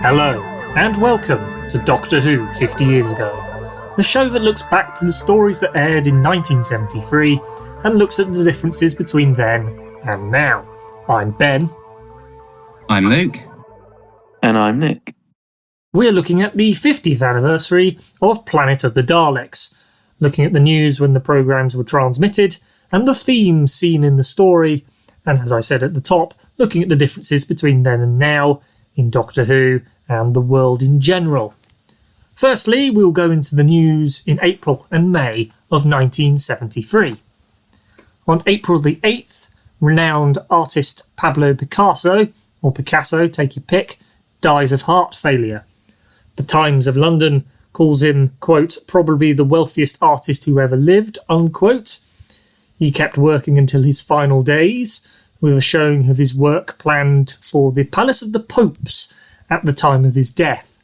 Hello, and welcome to Doctor Who 50 Years Ago, the show that looks back to the stories that aired in 1973 and looks at the differences between then and now. I'm Ben. I'm Luke. And I'm Nick. We're looking at the 50th anniversary of Planet of the Daleks, looking at the news when the programmes were transmitted and the themes seen in the story, and as I said at the top, looking at the differences between then and now in Doctor Who and the world in general. Firstly, we'll go into the news in April and May of 1973. On April the 8th, renowned artist Pablo Picasso, or Picasso, take your pick, dies of heart failure. The Times of London calls him, quote, probably the wealthiest artist who ever lived, unquote. He kept working until his final days, with a showing of his work planned for the Palace of the Popes at the time of his death.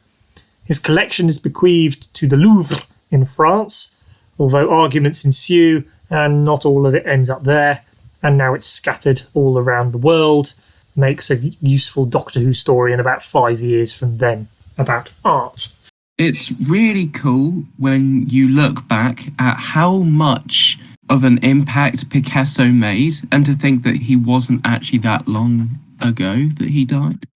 His collection is bequeathed to the Louvre in France, although arguments ensue and not all of it ends up there, and now it's scattered all around the world. Makes a useful Doctor Who story in about 5 years from then about art. It's really cool when you look back at how much of an impact Picasso made, and to think that he wasn't actually that long ago that he died.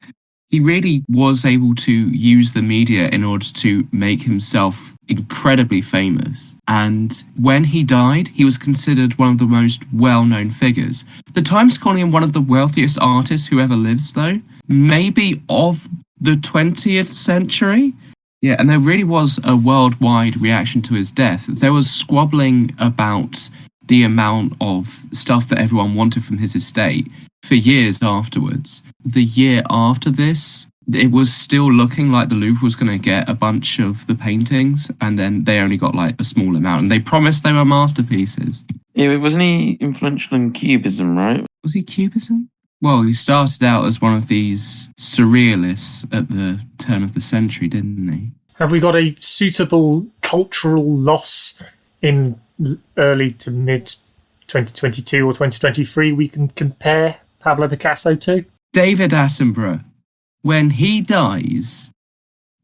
He really was able to use the media in order to make himself incredibly famous. And when he died, he was considered one of the most well-known figures. The Times calling him one of the wealthiest artists who ever lives, though, maybe of the 20th century. Yeah, and there really was a worldwide reaction to his death. There was squabbling about the amount of stuff that everyone wanted from his estate for years afterwards. The year after this, it was still looking like the Louvre was going to get a bunch of the paintings, and then they only got like a small amount, and they promised they were masterpieces. Yeah, wasn't he influential in Cubism, right? Was he Cubism? Well, he started out as one of these surrealists at the turn of the century, didn't he? Have we got a suitable cultural loss in early to mid 2022 or 2023 we can compare Pablo Picasso to? David Attenborough. When he dies,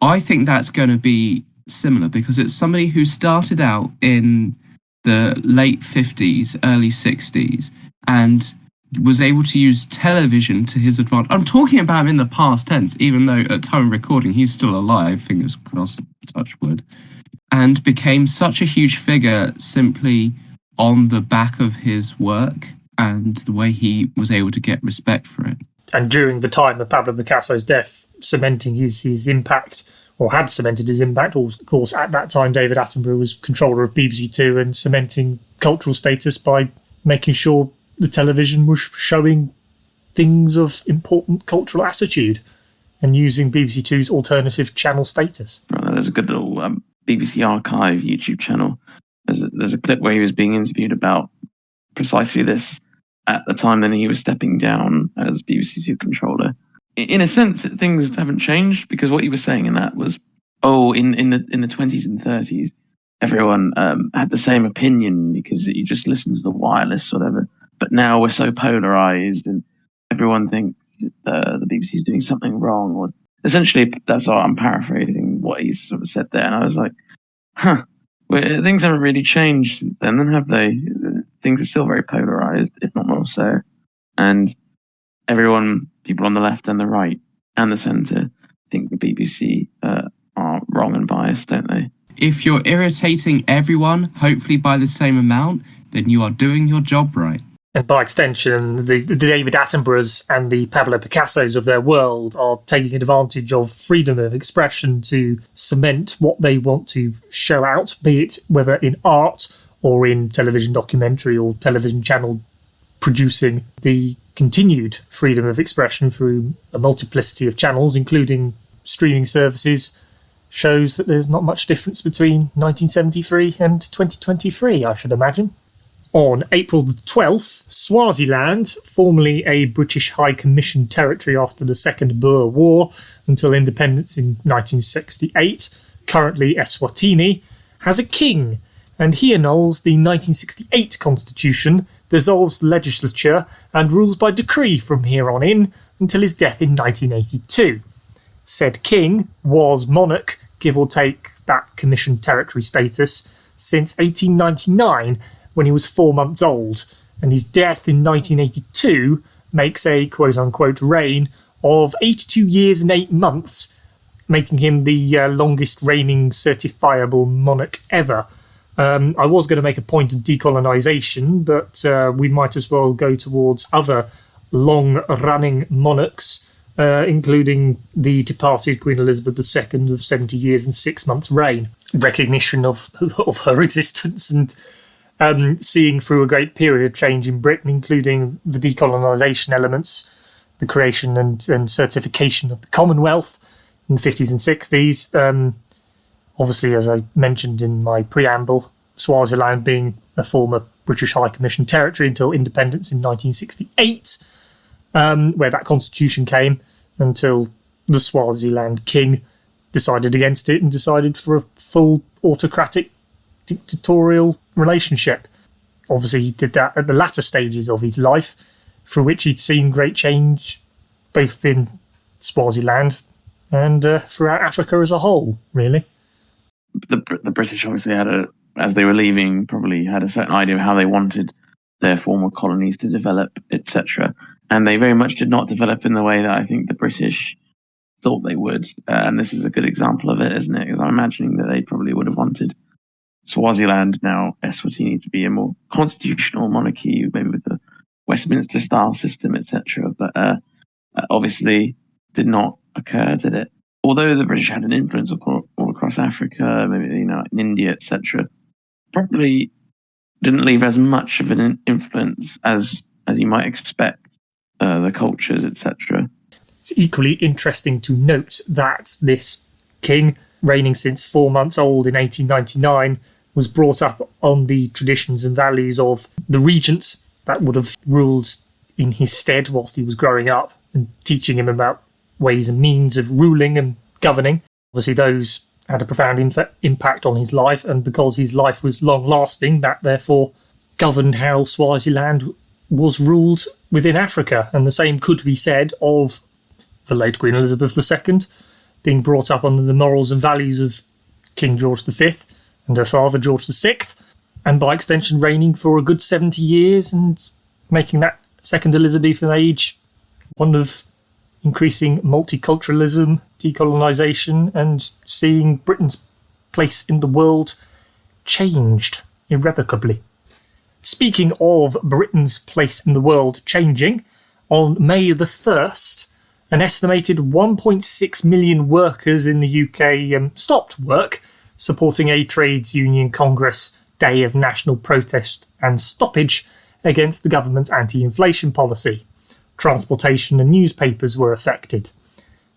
I think that's going to be similar, because it's somebody who started out in the late 50s, early 60s, and was able to use television to his advantage. I'm talking about him in the past tense, even though at time of recording he's still alive, fingers crossed, touch wood, and became such a huge figure simply on the back of his work and the way he was able to get respect for it. And during the time of Pablo Picasso's death, cementing his impact, or had cemented his impact, or of course at that time David Attenborough was controller of BBC Two and cementing cultural status by making sure the television was showing things of important cultural attitude and using BBC Two's alternative channel status. There's a good little BBC Archive YouTube channel. There's a clip where he was being interviewed about precisely this at the time then he was stepping down as BBC Two controller. In a sense, things haven't changed, because what he was saying in that was, in the 20s and 30s, everyone had the same opinion because you just listened to the wireless or whatever. But now we're so polarized and everyone thinks the BBC is doing something wrong. Or essentially, that's all, I'm paraphrasing what he's sort of said there. And I was like, things haven't really changed since then, have they? Things are still very polarized, if not more so. And everyone, people on the left and the right and the centre, think the BBC are wrong and biased, don't they? If you're irritating everyone, hopefully by the same amount, then you are doing your job right. And by extension, the David Attenboroughs and the Pablo Picassos of their world are taking advantage of freedom of expression to cement what they want to show out, be it whether in art or in television documentary or television channel producing. The continued freedom of expression through a multiplicity of channels, including streaming services, shows that there's not much difference between 1973 and 2023, I should imagine. On April the 12th, Swaziland, formerly a British High Commission territory after the Second Boer War until independence in 1968, currently Eswatini, has a king, and he annuls the 1968 constitution, dissolves the legislature, and rules by decree from here on in until his death in 1982. Said king was monarch, give or take that commissioned territory status, since 1899, when he was 4 months old, and his death in 1982 makes a quote-unquote reign of 82 years and 8 months, making him the longest reigning certifiable monarch ever. I was going to make a point of decolonization, but we might as well go towards other long-running monarchs, including the departed Queen Elizabeth II of 70 years and 6 months reign. Recognition of her existence and seeing through a great period of change in Britain, including the decolonisation elements, the creation and certification of the Commonwealth in the 50s and 60s. Obviously, as I mentioned in my preamble, Swaziland being a former British High Commission territory until independence in 1968, where that constitution came, until the Swaziland king decided against it and decided for a full autocratic dictatorial relationship. Obviously, he did that at the latter stages of his life, through which he'd seen great change both in Swaziland and throughout Africa as a whole, really. The British obviously as they were leaving, probably had a certain idea of how they wanted their former colonies to develop, etc. And they very much did not develop in the way that I think the British thought they would. And this is a good example of it, isn't it? Because I'm imagining that they probably would have wanted Swaziland, now Eswatini, to be a more constitutional monarchy, maybe with the Westminster style system, etc. But obviously did not occur, did it? Although the British had an influence all across Africa, maybe in India, etc., probably didn't leave as much of an influence as you might expect. The cultures, etc. It's equally interesting to note that this king, reigning since 4 months old in 1899, was brought up on the traditions and values of the regents that would have ruled in his stead whilst he was growing up, and teaching him about ways and means of ruling and governing. Obviously, those had a profound impact on his life, and because his life was long-lasting, that therefore governed how Swaziland was ruled within Africa. And the same could be said of the late Queen Elizabeth II, being brought up under the morals and values of King George V and her father George VI, and by extension reigning for a good 70 years and making that second Elizabethan age one of increasing multiculturalism, decolonisation, and seeing Britain's place in the world changed irrevocably. Speaking of Britain's place in the world changing, on May the 1st, an estimated 1.6 million workers in the UK stopped work, supporting a trades union congress day of national protest and stoppage against the government's anti-inflation policy. Transportation and newspapers were affected.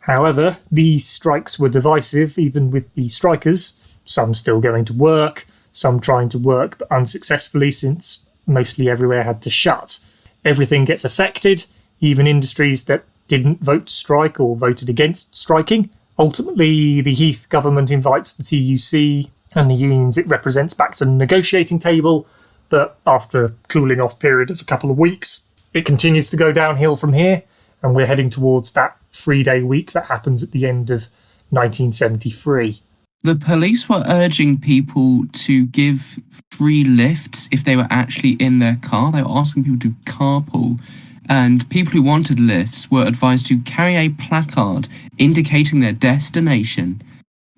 However, these strikes were divisive, even with the strikers, some still going to work, some trying to work but unsuccessfully since mostly everywhere had to shut. Everything gets affected, even industries that didn't vote to strike or voted against striking. Ultimately, the Heath government invites the TUC and the unions it represents back to the negotiating table, but after a cooling off period of a couple of weeks, it continues to go downhill from here, and we're heading towards that 3-day week that happens at the end of 1973. The police were urging people to give free lifts if they were actually in their car. They were asking people to carpool. And people who wanted lifts were advised to carry a placard indicating their destination.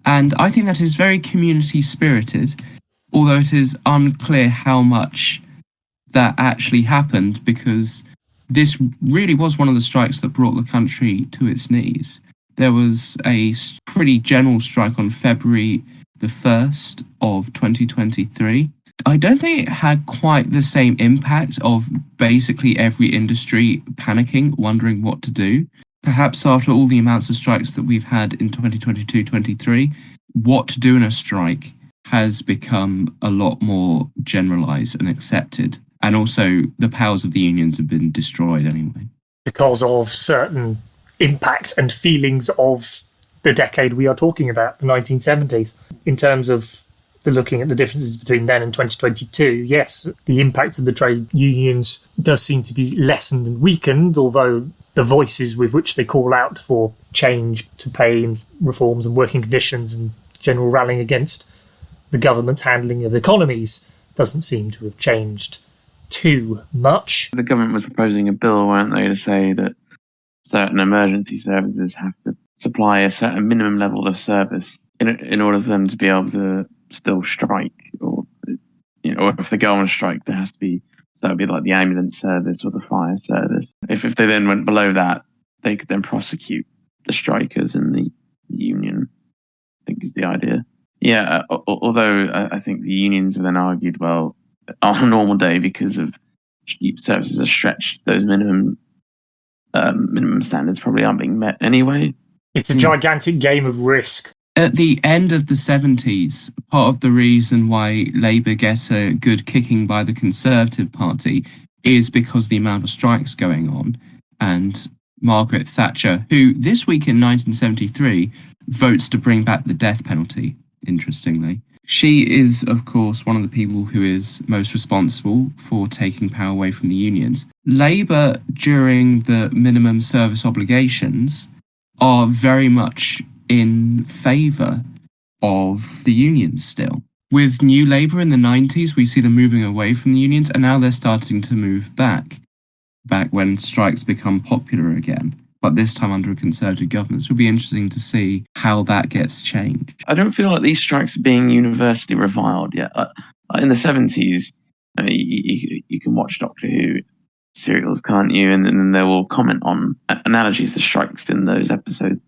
And I think that is very community-spirited, although it is unclear how much that actually happened, because this really was one of the strikes that brought the country to its knees. There was a pretty general strike on February the 1st of 2023. I don't think it had quite the same impact of basically every industry panicking, wondering what to do. Perhaps after all the amounts of strikes that we've had in 2022-23, what to do in a strike has become a lot more generalised and accepted. And also the powers of the unions have been destroyed anyway. Because of certain impact and feelings of the decade we are talking about, the 1970s. In terms of looking at the differences between then and 2022, yes, the impact of the trade unions does seem to be lessened and weakened, although the voices with which they call out for change to pay and reforms and working conditions and general rallying against the government's handling of economies doesn't seem to have changed too much. The government was proposing a bill, weren't they, to say that certain emergency services have to supply a certain minimum level of service in order for them to be able to still strike, or if they go on strike, there has to be. So that would be like the ambulance service or the fire service. If they then went below that, they could then prosecute the strikers and the union, I think is the idea. Yeah, although I think the unions have then argued, well, on a normal day, because of services are stretched, those minimum standards probably aren't being met anyway. It's a gigantic game of risk. At the end of the 70s, part of the reason why Labour gets a good kicking by the Conservative Party is because the amount of strikes going on. And Margaret Thatcher, who this week in 1973 votes to bring back the death penalty, interestingly. She is, of course, one of the people who is most responsible for taking power away from the unions. Labour, during the minimum service obligations, are very much in favour of the unions still. With New Labour in the 90s, we see them moving away from the unions, and now they're starting to move back when strikes become popular again, but this time under a Conservative government. So it'll be interesting to see how that gets changed. I don't feel like these strikes are being universally reviled yet. In the 70s, you can watch Doctor Who serials, can't you? And then they will comment on analogies to strikes in those episodes.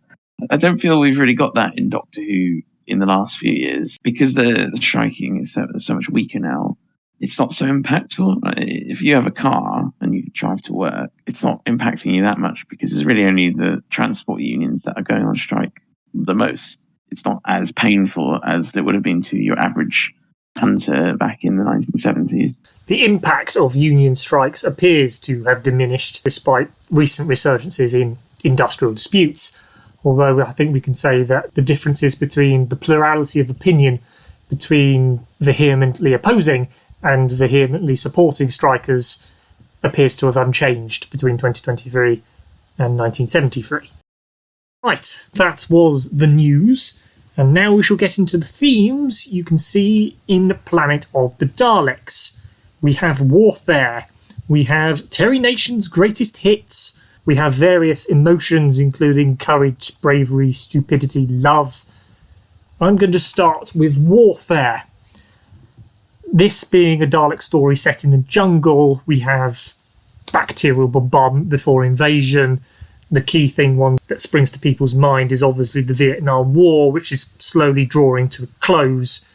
I don't feel we've really got that in Doctor Who in the last few years, because the striking is so much weaker now. It's not so impactful. If you have a car and you drive to work, it's not impacting you that much, because it's really only the transport unions that are going on strike the most. It's not as painful as it would have been to your average punter back in the 1970s. The impact of union strikes appears to have diminished despite recent resurgences in industrial disputes. Although I think we can say that the differences between the plurality of opinion between vehemently opposing and vehemently supporting strikers appears to have unchanged between 2023 and 1973. Right, that was the news, and now we shall get into the themes you can see in Planet of the Daleks. We have warfare, we have Terry Nation's greatest hits, we have various emotions including courage, bravery, stupidity, love. I'm going to start with warfare. This being a Dalek story set in the jungle, we have bacterial bombardment before invasion. The key one that springs to people's mind is obviously the Vietnam War, which is slowly drawing to a close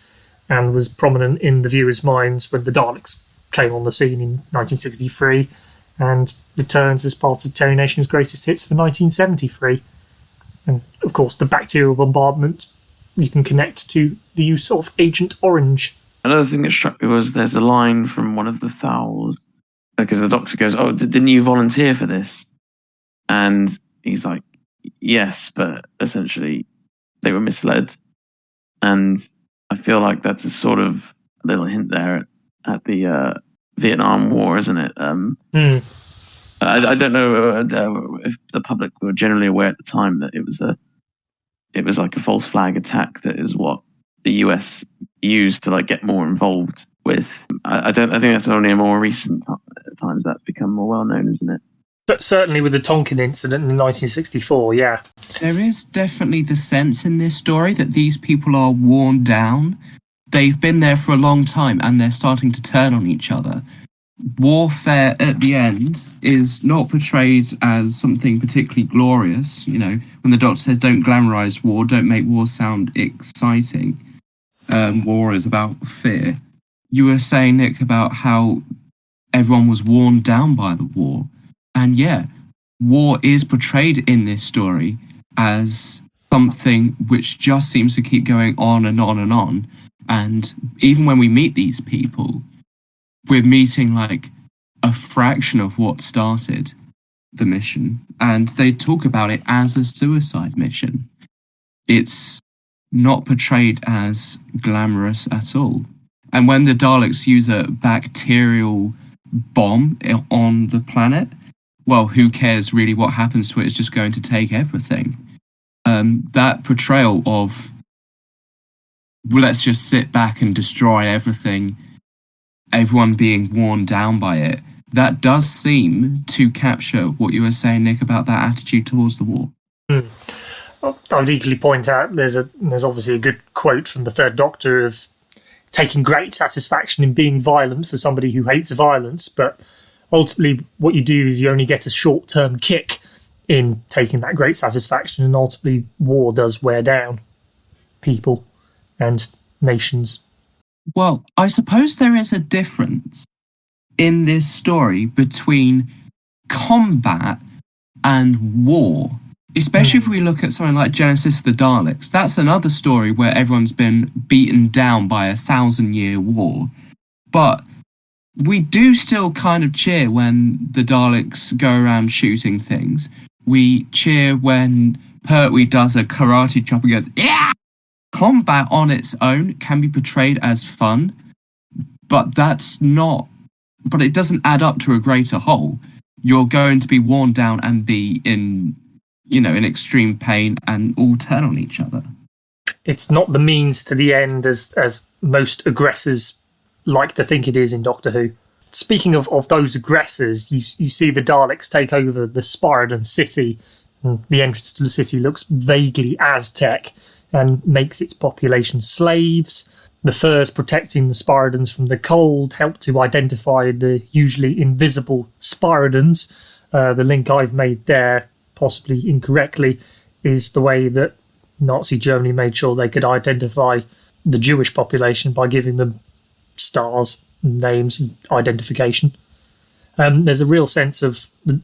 and was prominent in the viewers' minds when the Daleks came on the scene in 1963 and returns as part of Terry Nation's greatest hits for 1973. And, of course, the bacterial bombardment you can connect to the use of Agent Orange. Another thing that struck me was there's a line from one of the Thals, because the Doctor goes, "Oh, didn't you volunteer for this?" And he's like, "Yes, but essentially they were misled." And I feel like that's a sort of a little hint there at the Vietnam War, isn't it? I don't know if the public were generally aware at the time that it was like a false flag attack. That is what the US used to get more involved with. I think that's only a more recent times that's become more well known, isn't it? But certainly with the Tonkin incident in 1964, yeah. There is definitely the sense in this story that these people are worn down. They've been there for a long time and they're starting to turn on each other. Warfare at the end is not portrayed as something particularly glorious. When the Doctor says don't glamorize war, don't make war sound exciting. War is about fear. You were saying, Nick, about how everyone was worn down by the war. And yeah, war is portrayed in this story as something which just seems to keep going on and on and on. And even when we meet these people, we're meeting a fraction of what started the mission. And they talk about it as a suicide mission. It's not portrayed as glamorous at all. And when the Daleks use a bacterial bomb on the planet, well, who cares really what happens to it? It's just going to take everything. That portrayal of, well, let's just sit back and destroy everything, everyone being worn down by it, that does seem to capture what you were saying, Nick, about that attitude towards the war. I would equally point out there's obviously a good quote from the Third Doctor of taking great satisfaction in being violent for somebody who hates violence, but ultimately what you do is you only get a short-term kick in taking that great satisfaction, and ultimately war does wear down people and nations. Well, I suppose there is a difference in this story between combat and war. Especially if we look at something like Genesis of the Daleks. That's another story where everyone's been beaten down by a 1,000-year war. But we do still kind of cheer when the Daleks go around shooting things. We cheer when Pertwee does a karate chop and goes, yeah! Combat on its own can be portrayed as fun, but but it doesn't add up to a greater whole. You're going to be worn down and be in extreme pain and all turn on each other. It's not the means to the end as most aggressors like to think it is in Doctor Who. Speaking of those aggressors, you see the Daleks take over the Spyridon city. The entrance to the city looks vaguely Aztec and makes its population slaves. The furs protecting the Spyridons from the cold help to identify the usually invisible Spyridons. The link I've made there, possibly incorrectly, is the way that Nazi Germany made sure they could identify the Jewish population by giving them stars, names, and identification. There's a real sense of the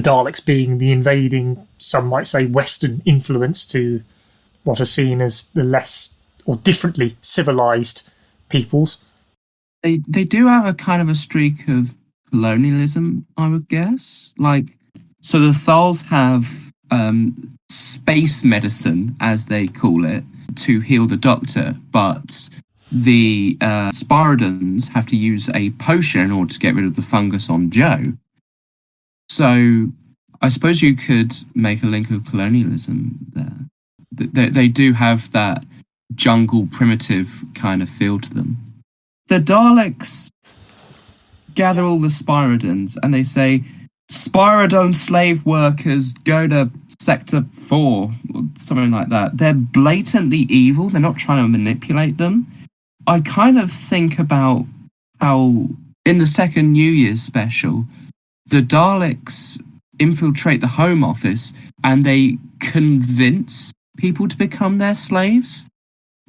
Daleks being the invading, some might say, Western influence to what are seen as the less or differently civilized peoples. They do have a kind of a streak of colonialism, I would guess. So the Thals have space medicine, as they call it, to heal the Doctor, but the Spyridons have to use a potion in order to get rid of the fungus on Joe. So I suppose you could make a link of colonialism there. They do have that jungle primitive kind of feel to them. The Daleks gather all the Spyridons and they say, Spyridon slave workers, go to Sector 4, or something like that. They're blatantly evil. They're not trying to manipulate them. I kind of think about how, in the second New Year's special, the Daleks infiltrate the Home Office and they convince people to become their slaves.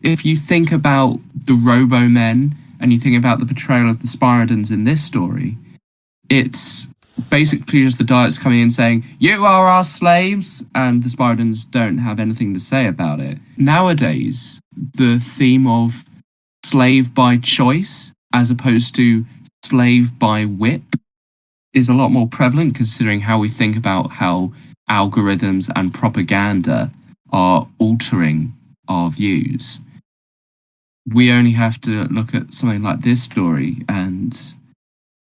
If you think about the Robo-Men and you think about the portrayal of the Spyridons in this story, it's basically just the Daleks coming in saying, you are our slaves, and the Spyridons don't have anything to say about it. Nowadays, the theme of slave by choice as opposed to slave by whip is a lot more prevalent, considering how we think about how algorithms and propaganda are altering our views. We only have to look at something like this story and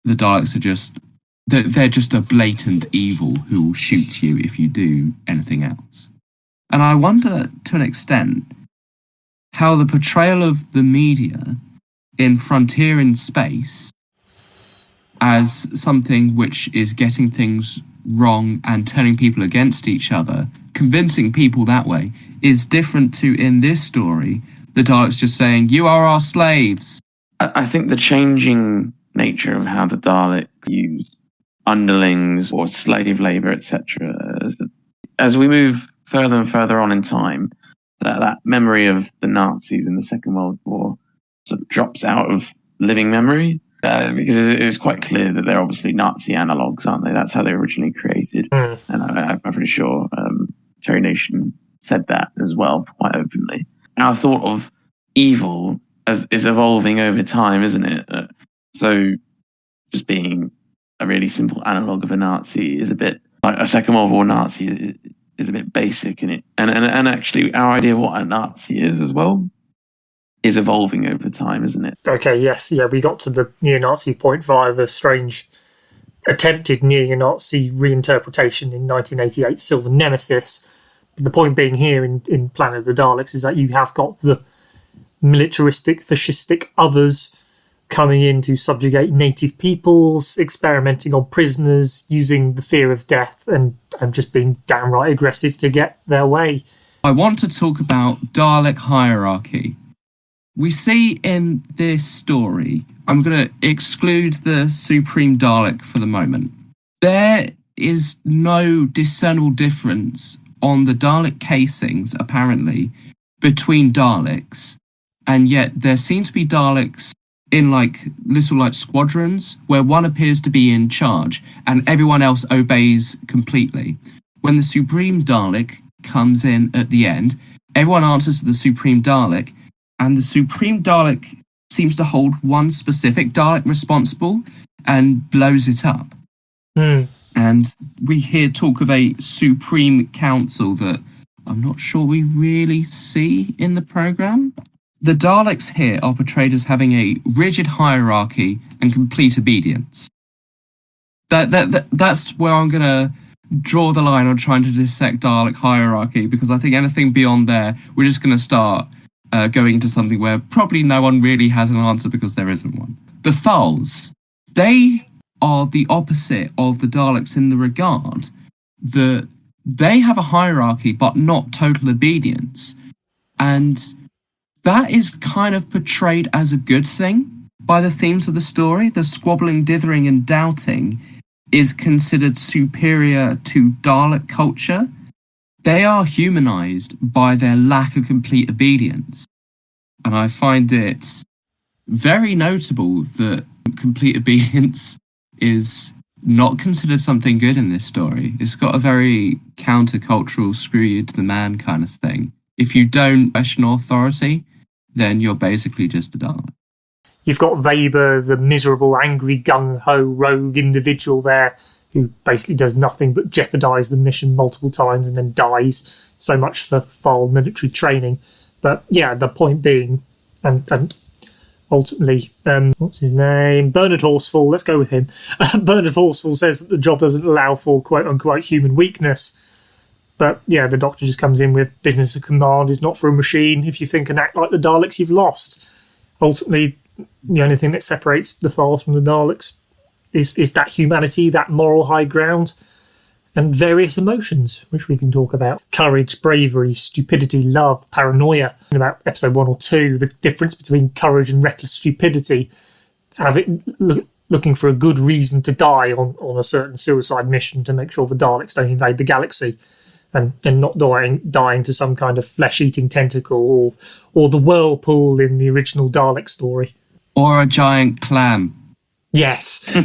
the Daleks are they're just a blatant evil who will shoot you if you do anything else. And I wonder, to an extent, how the portrayal of the media in Frontier in Space as something which is getting things wrong and turning people against each other, convincing people that way, is different to, in this story, the Daleks just saying, you are our slaves. I think the changing nature of how the Daleks use underlings or slave labor, etc., as we move further and further on in time, that memory of the Nazis in the Second World War sort of drops out of living memory, because it is quite clear that they're obviously Nazi analogues, aren't they? That's how they were originally created. And I'm pretty sure Terry Nation said that as well, quite openly. Our thought of evil is evolving over time, isn't it? So just being a really simple analogue of a Nazi is a bit like a Second World War Nazi is a bit basic in it. And actually our idea of what a Nazi is as well is evolving over time, isn't it? Okay, yes, yeah, we got to the neo-Nazi point via the strange attempted neo-Nazi reinterpretation in 1988's Silver Nemesis. The point being here in Planet of the Daleks is that you have got the militaristic, fascistic others coming in to subjugate native peoples, experimenting on prisoners, using the fear of death, and just being downright aggressive to get their way. I want to talk about Dalek hierarchy. We see in this story, I'm going to exclude the Supreme Dalek for the moment. There is no discernible difference on the Dalek casings, apparently, between Daleks, and yet there seem to be Daleks in little squadrons where one appears to be in charge and everyone else obeys completely. When the Supreme Dalek comes in at the end, everyone answers to the Supreme Dalek, and the Supreme Dalek seems to hold one specific Dalek responsible and blows it up. And we hear talk of a Supreme Council that I'm not sure we really see in the programme. The Daleks here are portrayed as having a rigid hierarchy and complete obedience. That's where I'm going to draw the line on trying to dissect Dalek hierarchy, because I think anything beyond there, we're just going to start going into something where probably no one really has an answer because there isn't one. The Thals, they are the opposite of the Daleks in the regard that they have a hierarchy but not total obedience. And that is kind of portrayed as a good thing by the themes of the story. The squabbling, dithering and doubting is considered superior to Dalek culture. They are humanized by their lack of complete obedience. And I find it very notable that complete obedience is not considered something good in this story. It's got a very countercultural, screw you to the man kind of thing. If you don't question authority, then you're basically just a Dalek. You've got Weber, the miserable, angry, gung-ho, rogue individual there, who basically does nothing but jeopardise the mission multiple times and then dies. So much for foul military training. But yeah, the point being, and ultimately, what's his name? Bernard Horsfall, let's go with him. Bernard Horsfall says that the job doesn't allow for quote-unquote human weakness. But yeah, the Doctor just comes in with business of command is not for a machine. If you think and act like the Daleks, you've lost. Ultimately, the only thing that separates the Thals from the Daleks is that humanity, that moral high ground, and various emotions, which we can talk about. Courage, bravery, stupidity, love, paranoia. In about episode 1 or 2, the difference between courage and reckless stupidity, looking for a good reason to die on a certain suicide mission to make sure the Daleks don't invade the galaxy, and not dying to some kind of flesh-eating tentacle or the whirlpool in the original Dalek story. Or a giant clam. Yes.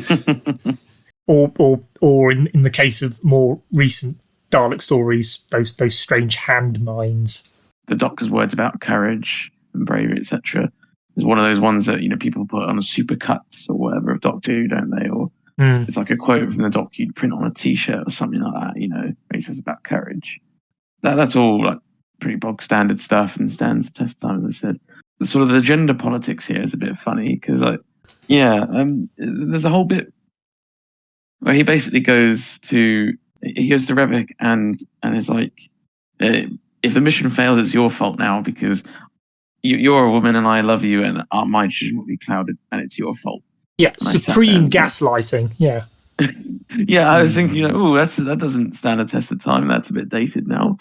or in the case of more recent Dalek stories, those strange hand mines. The Doctor's words about courage and bravery, etc., is one of those ones that people put on a supercuts or whatever of Doctor Who, don't they? Or it's like a quote from the Doctor you'd print on a T-shirt or something like that. Where he says about courage. That's all like pretty bog standard stuff and stands the test of time, as I said. The sort of the gender politics here is a bit funny because, there's a whole bit where he basically goes to Rebek and is like, if the mission fails, it's your fault now because you're a woman and I love you and my decision will be clouded and it's your fault. Yeah, supreme gaslighting. Yeah. Yeah, I was thinking, that doesn't stand a test of time. That's a bit dated now.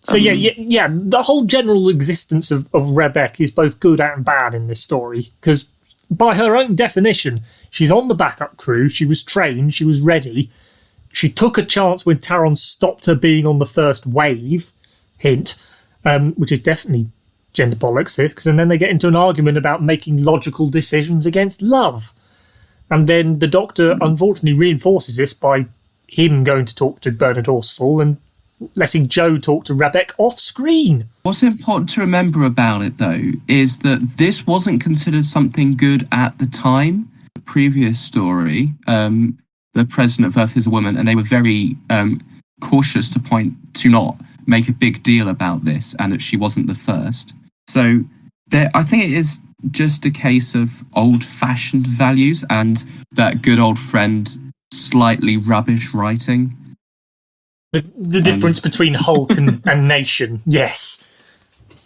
So yeah, the whole general existence of Rebek is both good and bad in this story, because by her own definition, she's on the backup crew, she was trained, she was ready, she took a chance when Taron stopped her being on the first wave, hint, which is definitely gender politics here, because then they get into an argument about making logical decisions against love. And then the Doctor unfortunately reinforces this by him going to talk to Bernard Horsfall and letting Joe talk to Rebek off screen. What's important to remember about it, though, is that this wasn't considered something good at the time. The previous story, the president of Earth is a woman, and they were very cautious to not make a big deal about this and that she wasn't the first. So I think it is just a case of old-fashioned values and that good old friend slightly rubbish writing? The difference between Hulk and Nation, yes.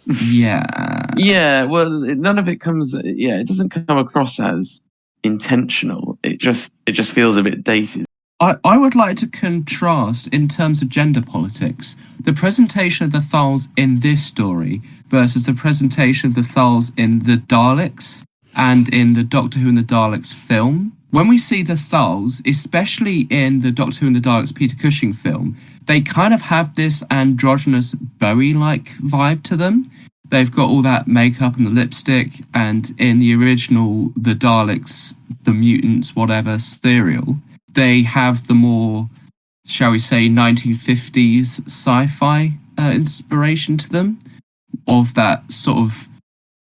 Yeah. Well, none of it comes. Yeah, it doesn't come across as intentional. It just feels a bit dated. I would like to contrast, in terms of gender politics, the presentation of the Thals in this story versus the presentation of the Thals in the Daleks and in the Doctor Who and the Daleks film. When we see the Thals, especially in the Doctor Who and the Daleks Peter Cushing film, they kind of have this androgynous Bowie-like vibe to them. They've got all that makeup and the lipstick, and in the original The Daleks, The Mutants, whatever, serial, they have the more, shall we say, 1950s sci-fi inspiration to them, of that sort of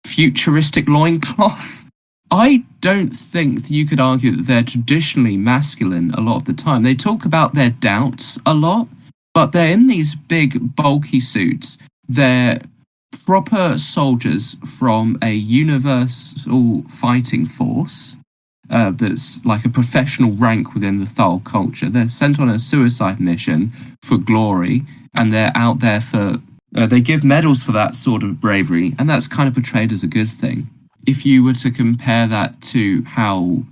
futuristic loincloth. I don't think that you could argue that they're traditionally masculine a lot of the time. They talk about their doubts a lot, but they're in these big, bulky suits. They're proper soldiers from a universal fighting force that's like a professional rank within the Thal culture. They're sent on a suicide mission for glory, and they're out there for... they give medals for that sort of bravery, and that's kind of portrayed as a good thing. If you were to compare that to how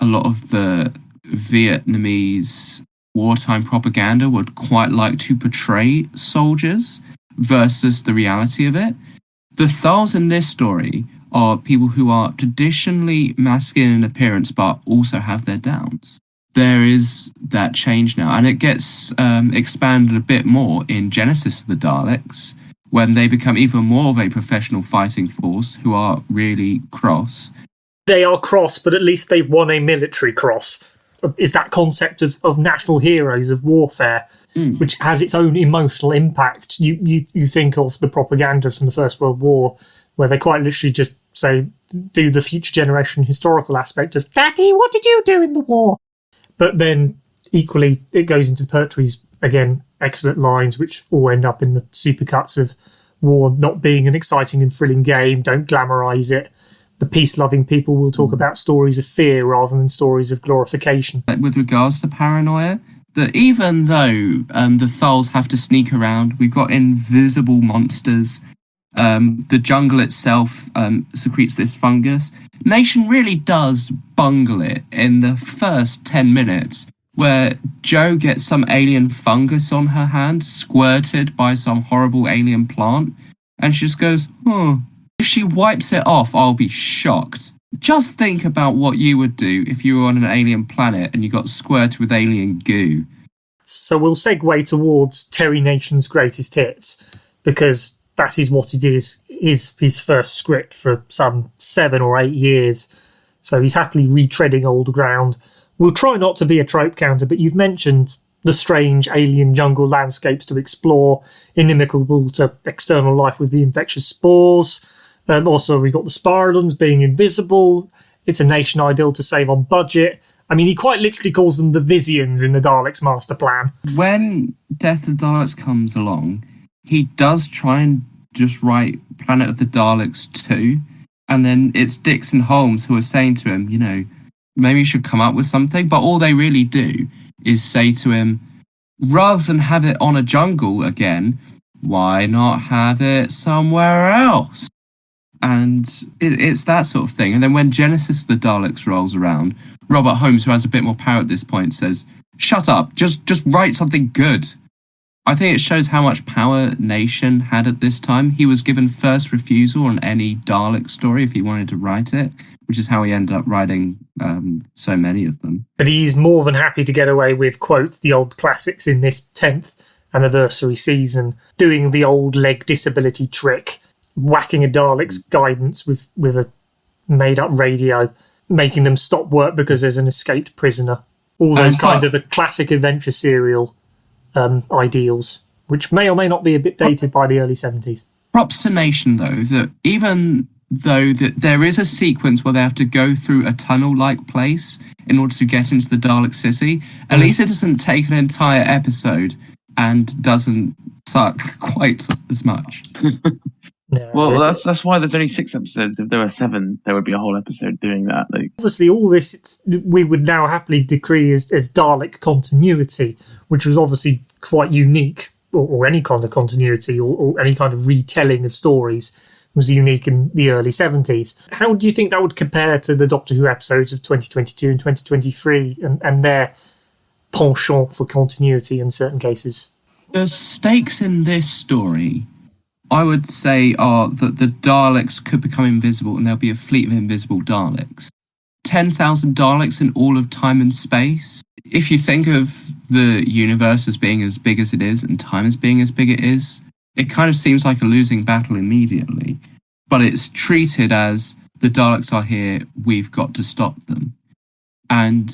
a lot of the Vietnamese wartime propaganda would quite like to portray soldiers versus the reality of it, the Thals in this story are people who are traditionally masculine in appearance but also have their downs. There is that change now, and it gets expanded a bit more in Genesis of the Daleks, when they become even more of a professional fighting force who are really cross. They are cross, but at least they've won a military cross. Is that concept of national heroes, of warfare, which has its own emotional impact. You think of the propaganda from the First World War, where they quite literally just say, do the future generation historical aspect of, Daddy, what did you do in the war? But then equally, it goes into Pertwee's, again, excellent lines, which all end up in the supercuts of war not being an exciting and thrilling game. Don't glamorise it. The peace-loving people will talk about stories of fear rather than stories of glorification. With regards to paranoia, that even though the Thals have to sneak around, we've got invisible monsters. The jungle itself secretes this fungus. Nation really does bungle it in the first 10 minutes, where Jo gets some alien fungus on her hand, squirted by some horrible alien plant, and she just goes, If she wipes it off, I'll be shocked. Just think about what you would do if you were on an alien planet and you got squirted with alien goo. So we'll segue towards Terry Nation's greatest hits, because that is what it is his first script for some 7 or 8 years. So he's happily retreading old ground. We'll try not to be a trope counter, but you've mentioned the strange alien jungle landscapes to explore, inimical to external life with the infectious spores. Also, we've got the Spiralons being invisible. It's a nation ideal to save on budget. I mean, he quite literally calls them the Vizians in the Daleks master plan. When Death of the Daleks comes along, he does try and just write Planet of the Daleks 2, and then it's Dix and Holmes who are saying to him, maybe you should come up with something, but all they really do is say to him, rather than have it on a jungle again, why not have it somewhere else? And it's that sort of thing. And then when Genesis of the Daleks rolls around, Robert Holmes, who has a bit more power at this point, says, shut up, just write something good. I think it shows how much power Nation had at this time. He was given first refusal on any Dalek story if he wanted to write it, which is how he ended up writing so many of them. But he's more than happy to get away with, quote, the old classics in this 10th anniversary season, doing the old leg disability trick, whacking a Dalek's guidance with a made-up radio, making them stop work because there's an escaped prisoner. All those kind of the classic adventure serial ideals, which may or may not be a bit dated by the early 70s. Props to Nation, though, that even though that there is a sequence where they have to go through a tunnel-like place in order to get into the Dalek city, at least it doesn't take an entire episode and doesn't suck quite as much. No, Well, that's why there's only 6 episodes. If there were 7, there would be a whole episode doing that. Like, obviously, all this we would now happily decree as Dalek continuity, which was obviously quite unique, or any kind of continuity, or any kind of retelling of stories was unique in the early 70s. How do you think that would compare to the Doctor Who episodes of 2022 and 2023 and their penchant for continuity in certain cases? The stakes in this story, I would say, are that the Daleks could become invisible and there'll be a fleet of invisible Daleks. 10,000 Daleks in all of time and space. If you think of the universe as being as big as it is and time as being as big it is, it kind of seems like a losing battle immediately. But it's treated as the Daleks are here, we've got to stop them. And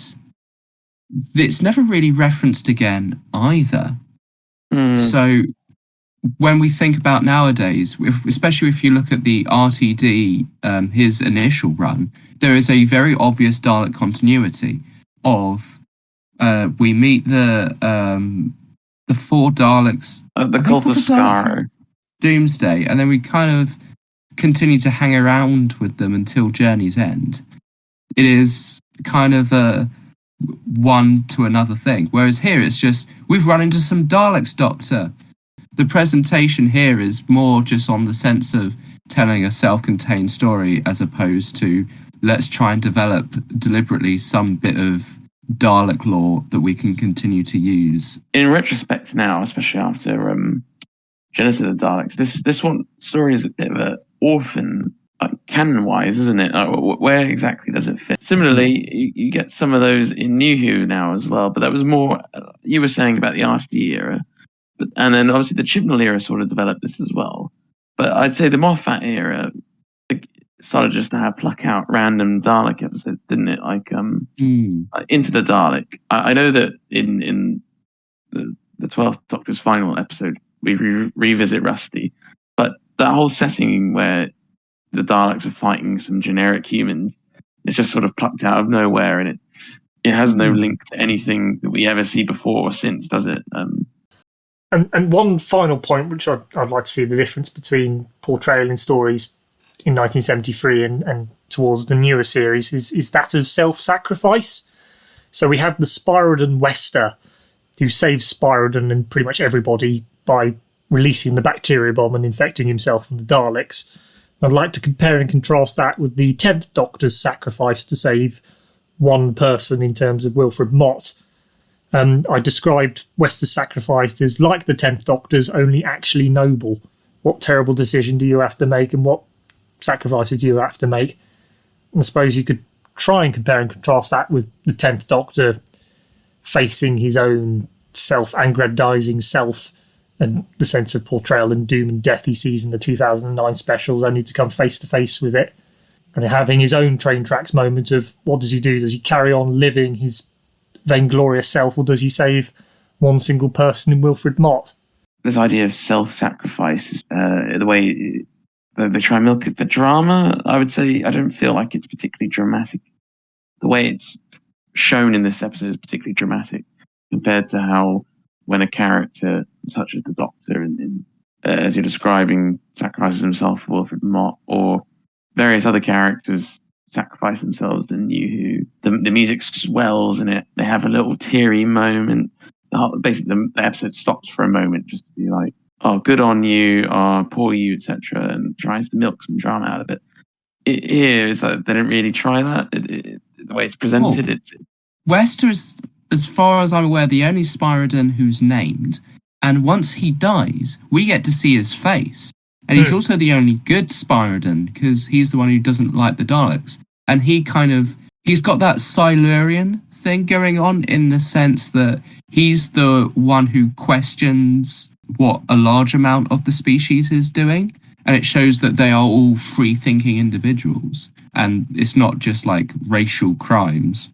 it's never really referenced again either. So when we think about nowadays, especially if you look at the RTD, his initial run, there is a very obvious Dalek continuity of we meet the 4 Daleks, the Cult of Skaro, Doomsday, and then we kind of continue to hang around with them until Journey's End. It is kind of a one to another thing, whereas here it's just, we've run into some Daleks, Doctor. The presentation here is more just on the sense of telling a self-contained story as opposed to let's try and develop deliberately some bit of Dalek lore that we can continue to use. In retrospect now, especially after Genesis of the Daleks, this one story is a bit of an orphan, canon-wise, isn't it? Where exactly does it fit? Similarly, you get some of those in New Who now as well, but that was more, you were saying about the RTD era, and then obviously the Chibnall era sort of developed this as well. But I'd say the Moffat era started just to have pluck out random Dalek episodes, didn't it? Like Into the Dalek. I know that in the 12th Doctor's final episode, we revisit Rusty, but that whole setting where the Daleks are fighting some generic humans, it's just sort of plucked out of nowhere, and it has no link to anything that we ever see before or since, does it? And one final point, which I'd like to see the difference between portrayal in stories in 1973 and towards the newer series is that of self-sacrifice. So we have the Spyridon Wester, who saves Spyridon and pretty much everybody by releasing the bacteria bomb and infecting himself and the Daleks. I'd like to compare and contrast that with the 10th Doctor's sacrifice to save one person in terms of Wilfred Mott. I described Wester's sacrifice as like the 10th Doctor's, only actually noble. What terrible decision do you have to make, and what sacrifices do you have to make? And I suppose you could try and compare and contrast that with the 10th Doctor facing his own self-aggrandizing self and the sense of portrayal and doom and death he sees in the 2009 specials, only to come face to face with it. And having his own train tracks moment of what does he do? Does he carry on living his vainglorious self, or does he save one single person in Wilfred Mott? This idea of self-sacrifice, the way they try and milk it for drama, I would say I don't feel like it's particularly dramatic. The way it's shown in this episode is particularly dramatic compared to how when a character such as the Doctor, as you're describing, sacrifices himself for Wilfred Mott, or various other characters sacrifice themselves in New Who. The music swells in it. They have a little teary moment. Basically, the episode stops for a moment just to be like, oh, good on you, oh, poor you, etc., and tries to milk some drama out of it. Here, it's like they don't really try that. The way it's presented, Wester is, as far as I'm aware, the only Spyridon who's named, and once he dies, we get to see his face. And he's also the only good Spyridon, because he's the one who doesn't like the Daleks. And he's got that Silurian thing going on, in the sense that he's the one who questions what a large amount of the species is doing. And it shows that they are all free-thinking individuals. And it's not just like racial crimes.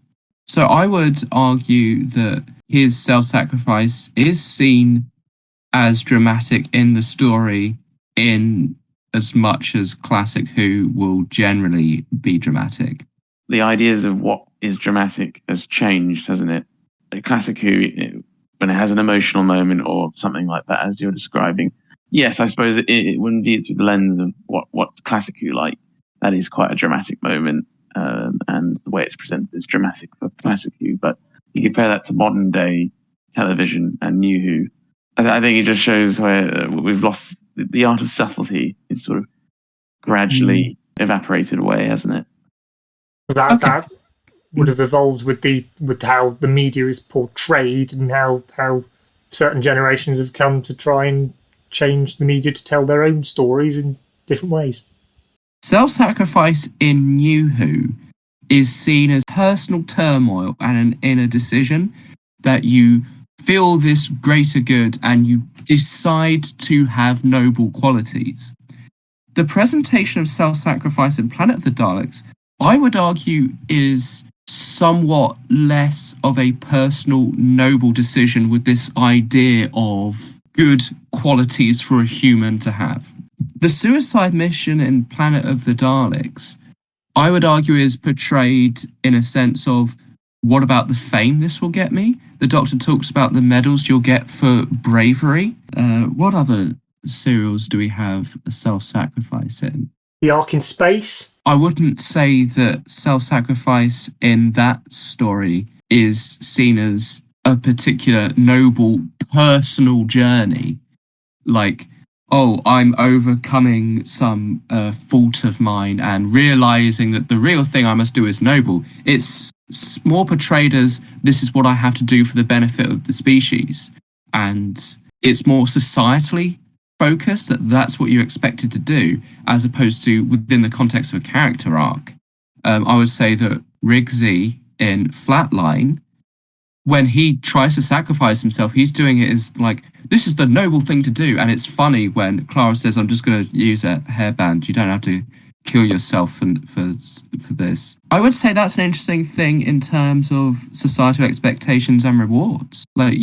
So I would argue that his self-sacrifice is seen as dramatic in the story, in as much as Classic Who will generally be dramatic. The ideas of what is dramatic has changed, hasn't it? Classic Who, when it has an emotional moment or something like that, as you're describing, yes, I suppose when viewed through the lens of what's classic Who like, that is quite a dramatic moment, and the way it's presented is dramatic for classic Who. But you compare that to modern day television and New Who, I think it just shows where we've lost the art of subtlety. It's sort of gradually evaporated away, hasn't it? That would have evolved with how the media is portrayed and how certain generations have come to try and change the media to tell their own stories in different ways. Self-sacrifice in New Who is seen as personal turmoil and an inner decision that you feel this greater good and you decide to have noble qualities. The presentation of self-sacrifice in Planet of the Daleks, I would argue, is somewhat less of a personal, noble decision with this idea of good qualities for a human to have. The suicide mission in Planet of the Daleks, I would argue, is portrayed in a sense of, what about the fame this will get me? The Doctor talks about the medals you'll get for bravery. What other serials do we have a self-sacrifice in? The Ark in Space? I wouldn't say that self-sacrifice in that story is seen as a particular noble personal journey. Like, oh, I'm overcoming some fault of mine and realizing that the real thing I must do is noble. It's more portrayed as, this is what I have to do for the benefit of the species. And it's more societally focused, that's what you're expected to do, as opposed to within the context of a character arc. I would say that Rigsy in Flatline, when he tries to sacrifice himself, he's doing it as like, this is the noble thing to do. And it's funny when Clara says, I'm just going to use a hairband. You don't have to kill yourself for this. I would say that's an interesting thing in terms of societal expectations and rewards. Like,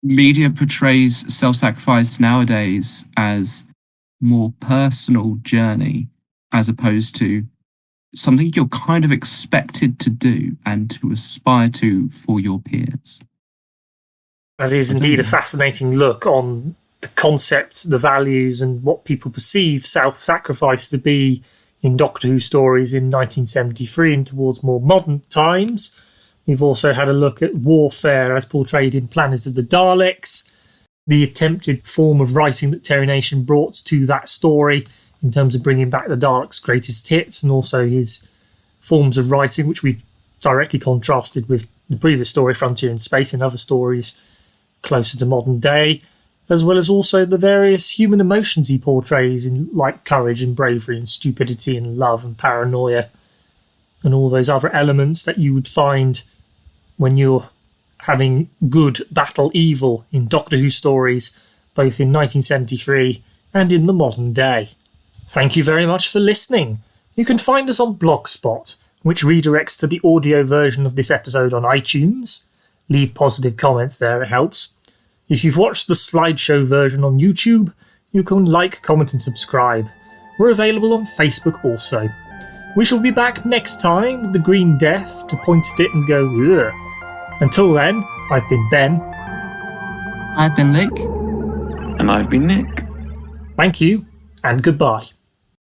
media portrays self-sacrifice nowadays as more personal journey as opposed to something you're kind of expected to do and to aspire to for your peers. That is indeed a fascinating look on the concept, the values, and what people perceive self-sacrifice to be in Doctor Who stories in 1973 and towards more modern times. We've also had a look at warfare as portrayed in Planet of the Daleks, the attempted form of writing that Terry Nation brought to that story in terms of bringing back the Daleks' greatest hits, and also his forms of writing, which we've directly contrasted with the previous story, Frontier in Space, and other stories closer to modern day, as well as also the various human emotions he portrays in like courage and bravery and stupidity and love and paranoia and all those other elements that you would find when you're having good battle evil in Doctor Who stories, both in 1973 and in the modern day. Thank you very much for listening. You can find us on Blogspot, which redirects to the audio version of this episode on iTunes. Leave positive comments there, it helps. If you've watched the slideshow version on YouTube, you can like, comment and subscribe. We're available on Facebook also. We shall be back next time with the Green Death to point at it and go, ugh. Until then, I've been Ben. I've been Lick. And I've been Nick. Thank you, and goodbye.